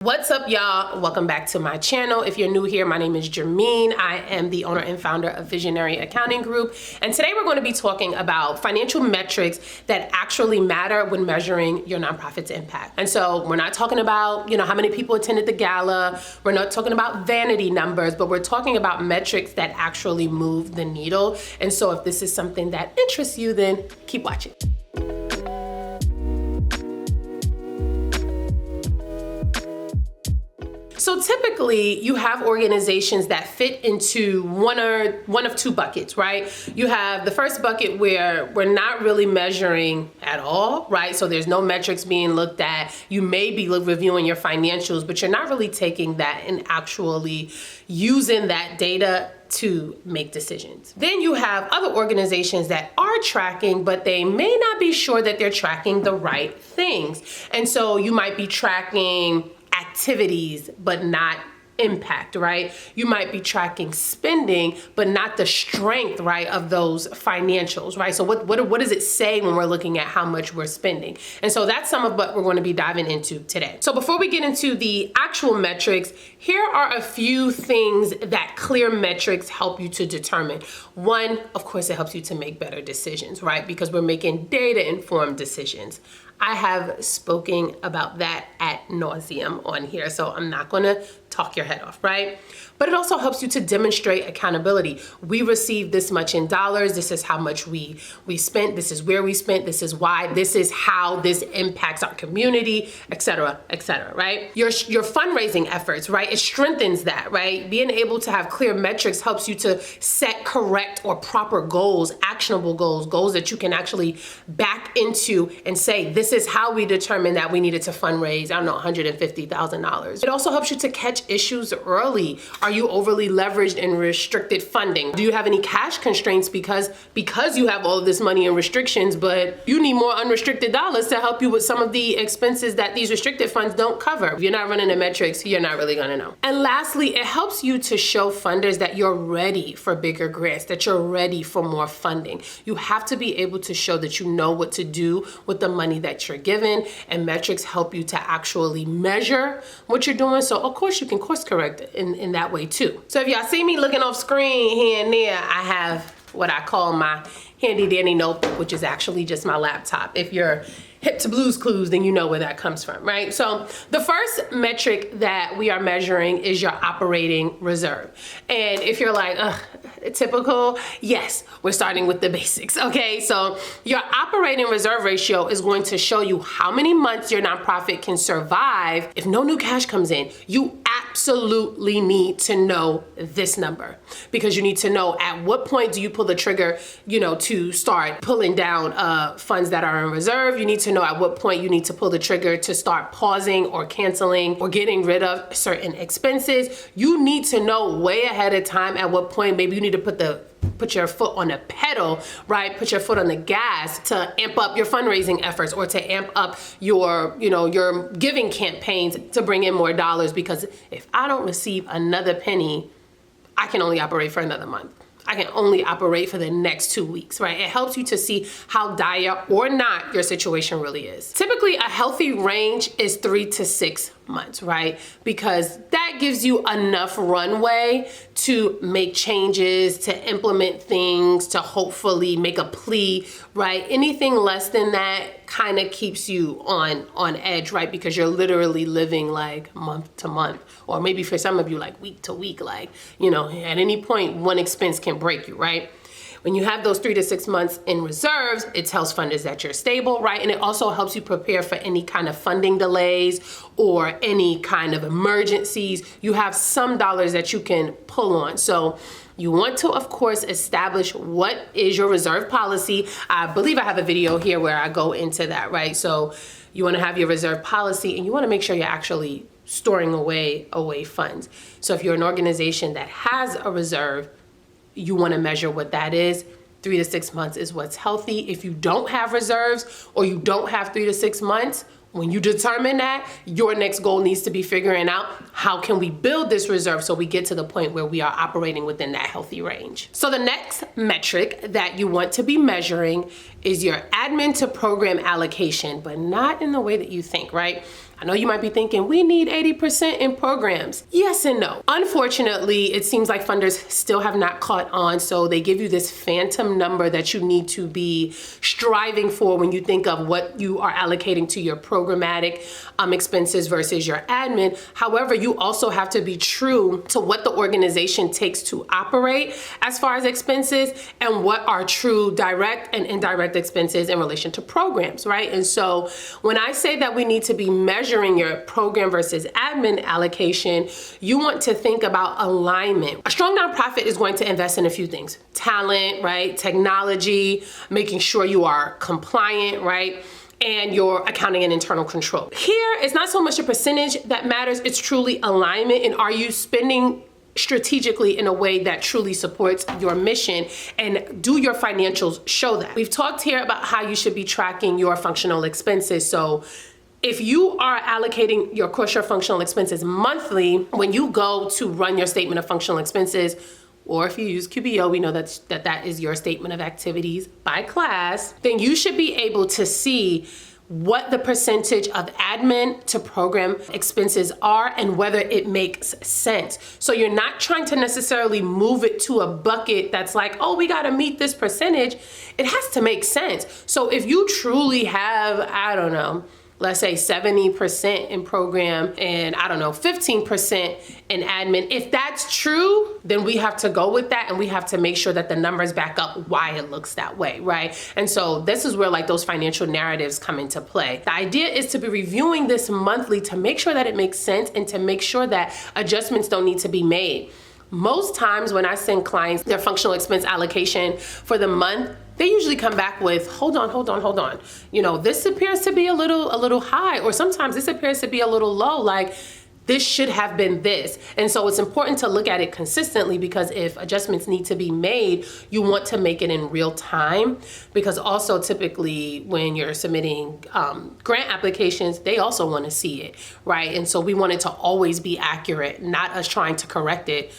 What's up, y'all? Welcome back to my channel. If you're new here, my name is Jermaine. I am the owner and founder of Visionary Accounting Group. And today we're going to be talking about financial metrics that actually matter when measuring your nonprofit's impact. And so we're not talking about, how many people attended the gala. We're not talking about vanity numbers, but we're talking about metrics that actually move the needle. And so if this is something that interests you, then keep watching. So typically you have organizations that fit into one of two buckets, right? You have the first bucket where we're not really measuring at all, right? So there's no metrics being looked at. You may be reviewing your financials, but you're not really taking that and actually using that data to make decisions. Then you have other organizations that are tracking, but they may not be sure that they're tracking the right things. And so you might be tracking activities, but not impact, right? You might be tracking spending, but not the strength, right, of those financials, right? So what does it say when we're looking at how much we're spending? And so that's some of what we're going to be diving into today. So before we get into the actual metrics, here are a few things that clear metrics help you to determine. One, of course, it helps you to make better decisions, right? Because we're making data-informed decisions. I have spoken about that ad nauseum on here, so I'm not gonna talk your head off, right? But it also helps you to demonstrate accountability. We received this much in dollars. This is how much we spent. This is where we spent. This is why. This is how this impacts our community, et cetera, right? Your fundraising efforts, right? It strengthens that, right? Being able to have clear metrics helps you to set correct or proper goals, actionable goals that you can actually back into and say, this is how we determined that we needed to fundraise, $150,000. It also helps you to catch issues early. Are you overly leveraged in restricted funding? Do you have any cash constraints because you have all of this money and restrictions, but you need more unrestricted dollars to help you with some of the expenses that these restricted funds don't cover? If you're not running the metrics, you're not really gonna know. And lastly, it helps you to show funders that you're ready for bigger grants, that you're ready for more funding. You have to be able to show that you know what to do with the money that you're given, and metrics help you to actually measure what you're doing. So of course you can course correct in that way too. So if y'all see me looking off screen here and there, I have what I call my handy dandy notebook, which is actually just my laptop. If you're hip to Blue's Clues, then you know where that comes from, right? So the first metric that we are measuring is your operating reserve. And if you're like, typical, yes, we're starting with the basics, okay? So your operating reserve ratio is going to show you how many months your nonprofit can survive if no new cash comes in. You absolutely need to know this number, because you need to know at what point do you pull the trigger, to start pulling down funds that are in reserve. You need to know at what point you need to pull the trigger to start pausing or canceling or getting rid of certain expenses. You need to know way ahead of time at what point maybe you need to put your foot on the pedal, right? Put your foot on the gas to amp up your fundraising efforts, or to amp up your giving campaigns to bring in more dollars. Because if I don't receive another penny, I can only operate for another month. I can only operate for the next 2 weeks, right? It helps you to see how dire or not your situation really is. Typically, a healthy range is 3 to 6 months, right? Because that gives you enough runway to make changes, to implement things, to hopefully make a plea, right? Anything less than that kind of keeps you on edge, right? Because you're literally living like month to month, or maybe for some of you like week to week, like, at any point one expense can break you, right? When you have those 3 to 6 months in reserves, it tells funders that you're stable, right? And it also helps you prepare for any kind of funding delays or any kind of emergencies. You have some dollars that you can pull on. So you want to, of course, establish what is your reserve policy. I believe I have a video here where I go into that, right? So you want to have your reserve policy, and you want to make sure you're actually storing away funds. So if you're an organization that has a reserve, you want to measure what that is. 3 to 6 months is what's healthy. If you don't have reserves, or you don't have 3 to 6 months, when you determine that, your next goal needs to be figuring out how can we build this reserve so we get to the point where we are operating within that healthy range. So the next metric that you want to be measuring is your admin to program allocation, but not in the way that you think, right? I know you might be thinking, we need 80% in programs. Yes and no. Unfortunately, it seems like funders still have not caught on, so they give you this phantom number that you need to be striving for when you think of what you are allocating to your programmatic expenses versus your admin. However, you also have to be true to what the organization takes to operate as far as expenses and what are true direct and indirect expenses in relation to programs, right? And so when I say that we need to be measuring your program versus admin allocation, you want to think about alignment. A strong nonprofit is going to invest in a few things: talent, right? Technology, making sure you are compliant, right? And your accounting and internal control. Here, it's not so much a percentage that matters, it's truly alignment, and are you spending strategically in a way that truly supports your mission, and do your financials show that? We've talked here about how you should be tracking your functional expenses. So if you are allocating your core share functional expenses monthly, when you go to run your statement of functional expenses, or if you use QBO, we know that is your statement of activities by class, then you should be able to see what the percentage of admin to program expenses are and whether it makes sense. So you're not trying to necessarily move it to a bucket that's like, oh, we gotta meet this percentage. It has to make sense. So if you truly have, I don't know, let's say 70% in program and 15% in admin. If that's true, then we have to go with that, and we have to make sure that the numbers back up why it looks that way, right? And so this is where like those financial narratives come into play. The idea is to be reviewing this monthly to make sure that it makes sense and to make sure that adjustments don't need to be made. Most times when I send clients their functional expense allocation for the month, they usually come back with, hold on. This appears to be a little high, or sometimes this appears to be a little low, like this should have been this. And so it's important to look at it consistently, because if adjustments need to be made, you want to make it in real time, because also typically when you're submitting grant applications, they also want to see it, right? And so we want it to always be accurate, not us trying to correct it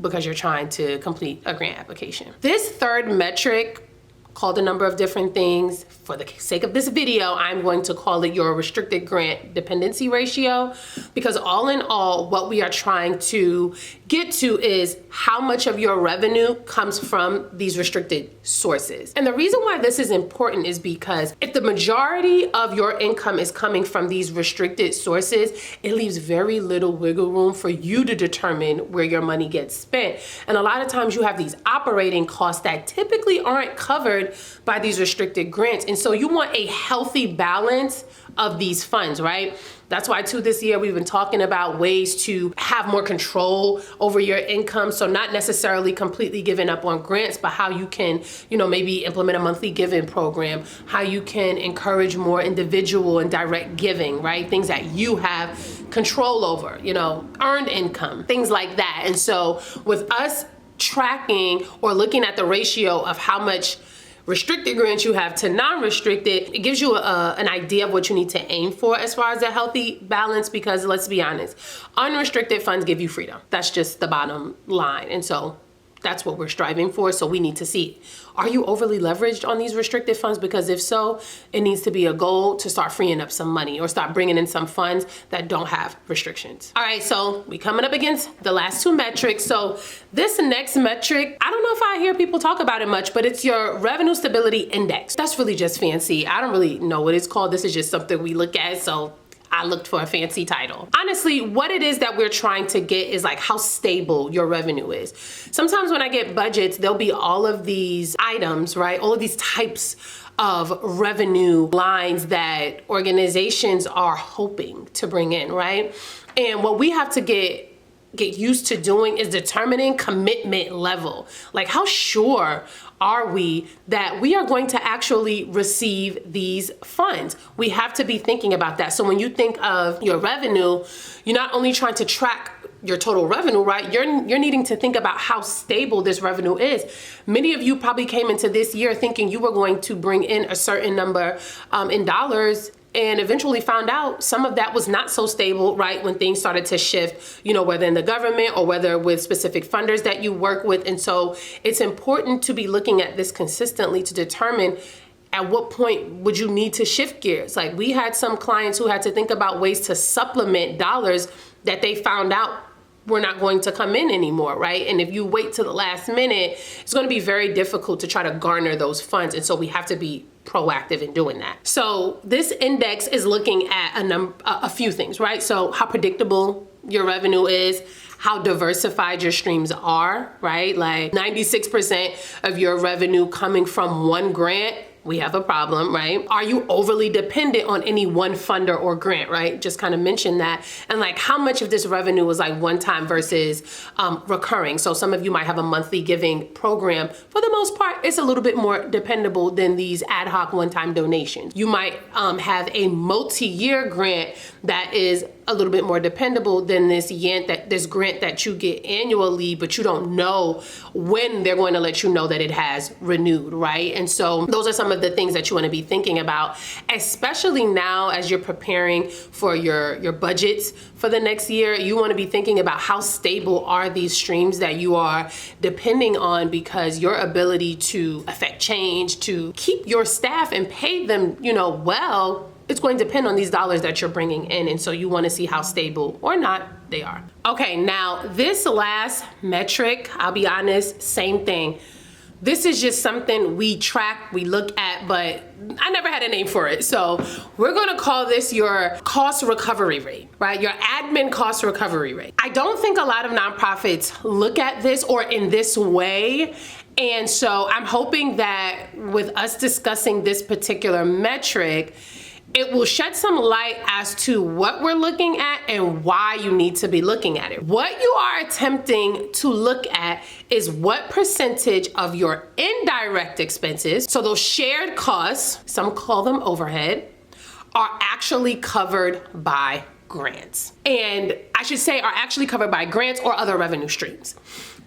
because you're trying to complete a grant application. This third metric, called a number of different things. For the sake of this video, I'm going to call it your restricted grant dependency ratio, because all in all, what we are trying to get to is how much of your revenue comes from these restricted sources. And the reason why this is important is because if the majority of your income is coming from these restricted sources, it leaves very little wiggle room for you to determine where your money gets spent. And a lot of times you have these operating costs that typically aren't covered by these restricted grants. And so you want a healthy balance of these funds, right? That's why too this year we've been talking about ways to have more control over your income. So not necessarily completely giving up on grants, but how you can, maybe implement a monthly giving program, how you can encourage more individual and direct giving, right? Things that you have control over, earned income, things like that. And so with us tracking or looking at the ratio of how much restricted grants you have to non-restricted, it gives you an idea of what you need to aim for as far as a healthy balance, because let's be honest, unrestricted funds give you freedom. That's just the bottom line. And so that's what we're striving for. So we need to see, are you overly leveraged on these restricted funds? Because if so, it needs to be a goal to start freeing up some money or start bringing in some funds that don't have restrictions. All right, so we coming up against the last two metrics. So this next metric, I don't know if I hear people talk about it much, but it's your revenue stability index. That's really just fancy. I don't really know what it's called. This is just something we look at. So I looked for a fancy title. Honestly, what it is that we're trying to get is like how stable your revenue is. Sometimes when I get budgets, there'll be all of these items, right? All of these types of revenue lines that organizations are hoping to bring in, right? And what we have to get used to doing is determining commitment level. Like, how sure are we that we are going to actually receive these funds? We have to be thinking about that. So when you think of your revenue, you're not only trying to track your total revenue, right? You're needing to think about how stable this revenue is. Many of you probably came into this year thinking you were going to bring in a certain number in dollars, and eventually found out some of that was not so stable, right? When things started to shift, whether in the government or whether with specific funders that you work with. And so it's important to be looking at this consistently to determine, at what point would you need to shift gears? Like, we had some clients who had to think about ways to supplement dollars that they found out were not going to come in anymore, right? And if you wait till the last minute, it's going to be very difficult to try to garner those funds. And so we have to be proactive in doing that. So this index is looking at a few things, right? So how predictable your revenue is, how diversified your streams are, right? Like 96% of your revenue coming from one grant, we have a problem, right? Are you overly dependent on any one funder or grant, right? Just kind of mentioned that. And like, how much of this revenue is like one time versus recurring? So some of you might have a monthly giving program. For the most part, it's a little bit more dependable than these ad hoc one-time donations. You might have a multi-year grant that is a little bit more dependable than this grant that you get annually, but you don't know when they're going to let you know that it has renewed, right? And so those are some of the things that you want to be thinking about, especially now as you're preparing for your budgets for the next year. You want to be thinking about how stable are these streams that you are depending on, because your ability to affect change, to keep your staff and pay them, well, it's going to depend on these dollars that you're bringing in. And so you want to see how stable or not they are. Okay, now this last metric, I'll be honest, same thing. This is just something we track, we look at, but I never had a name for it. So we're gonna call this your cost recovery rate, right? Your admin cost recovery rate. I don't think a lot of nonprofits look at this or in this way. And so I'm hoping that with us discussing this particular metric, it will shed some light as to what we're looking at and why you need to be looking at it. What you are attempting to look at is what percentage of your indirect expenses, so those shared costs, some call them overhead, are actually covered by grants. And I should say are actually covered by grants or other revenue streams.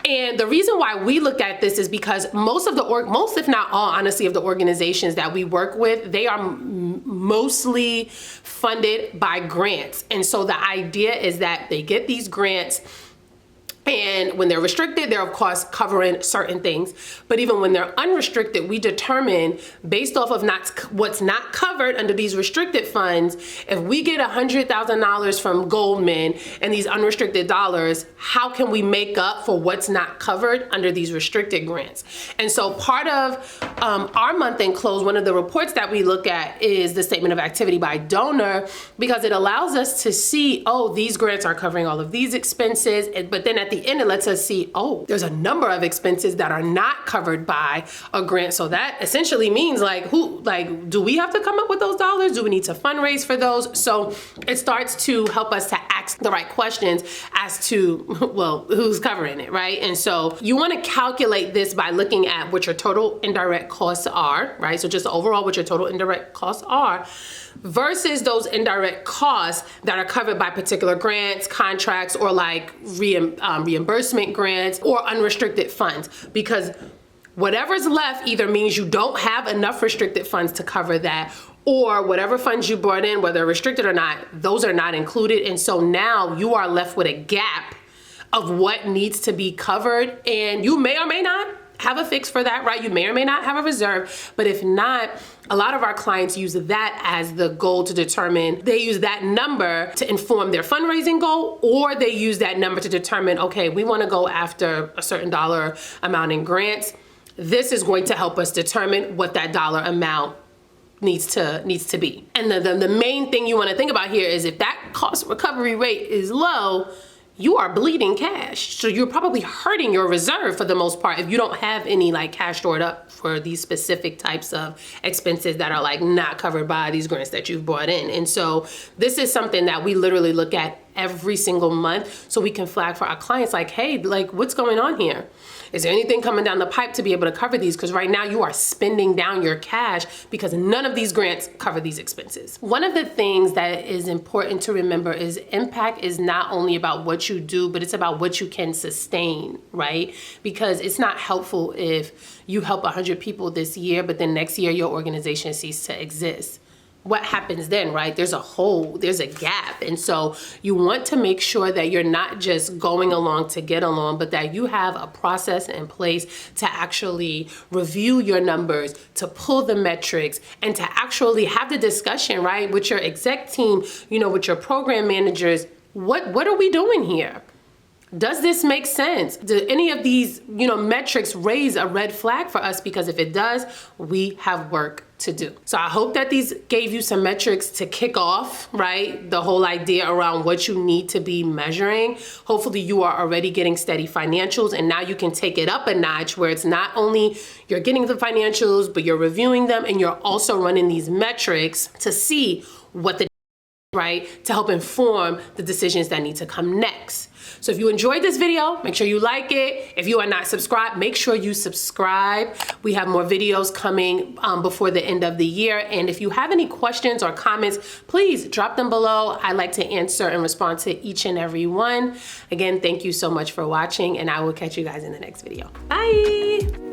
And the reason why we look at this is because most if not all, honestly, of the organizations that we work with, they are mostly funded by grants. And so the idea is that they get these grants, and when they're restricted, they're of course covering certain things. But even when they're unrestricted, we determine based off of what's not covered under these restricted funds, if we get $100,000 from Goldman and these unrestricted dollars, how can we make up for what's not covered under these restricted grants? And so part of our month-end close, one of the reports that we look at is the statement of activity by donor, because it allows us to see, oh, these grants are covering all of these expenses, but then at the end, it lets us see, oh, there's a number of expenses that are not covered by a grant. So that essentially means do we have to come up with those dollars? Do we need to fundraise for those? So it starts to help us to ask the right questions as to, well, who's covering it, right? And so you want to calculate this by looking at what your total indirect costs are, right? So just overall what your total indirect costs are versus those indirect costs that are covered by particular grants, contracts, or like reimbursement grants or unrestricted funds. Because whatever's left either means you don't have enough restricted funds to cover that, or whatever funds you brought in, whether restricted or not, those are not included. And so now you are left with a gap of what needs to be covered, and you may or may not have a fix for that, right? You may or may not have a reserve, but if not, a lot of our clients use that as the goal to determine, they use that number to inform their fundraising goal, or they use that number to determine, okay, we wanna go after a certain dollar amount in grants. This is going to help us determine what that dollar amount needs to be. And the main thing you wanna think about here is if that cost recovery rate is low, you are bleeding cash. So you're probably hurting your reserve for the most part if you don't have any like cash stored up for these specific types of expenses that are like not covered by these grants that you've brought in. And so this is something that we literally look at every single month so we can flag for our clients like, hey, like what's going on here? Is there anything coming down the pipe to be able to cover these? Because right now you are spending down your cash because none of these grants cover these expenses. One of the things that is important to remember is impact is not only about what you do, but it's about what you can sustain, right? Because it's not helpful if you help 100 people this year, but then next year your organization ceases to exist. what happens then, right? There's a hole, there's a gap. And so you want to make sure that you're not just going along to get along, but that you have a process in place to actually review your numbers, to pull the metrics, and to actually have the discussion, right, with your exec team, you know, with your program managers. What are we doing here? Does this make sense? Do any of these, you know, metrics raise a red flag for us? Because if it does, we have work to do. So I hope that these gave you some metrics to kick off, right? The whole idea around what you need to be measuring. Hopefully you are already getting steady financials, and now you can take it up a notch where it's not only you're getting the financials, but you're reviewing them and you're also running these metrics to see what the right, to help inform the decisions that need to come next. So if you enjoyed this video, make sure you like it. If you are not subscribed, make sure you subscribe. We have more videos coming before the end of the year. And if you have any questions or comments, please drop them below. I like to answer and respond to each and every one. Again, thank you so much for watching, and I will catch you guys in the next video. Bye.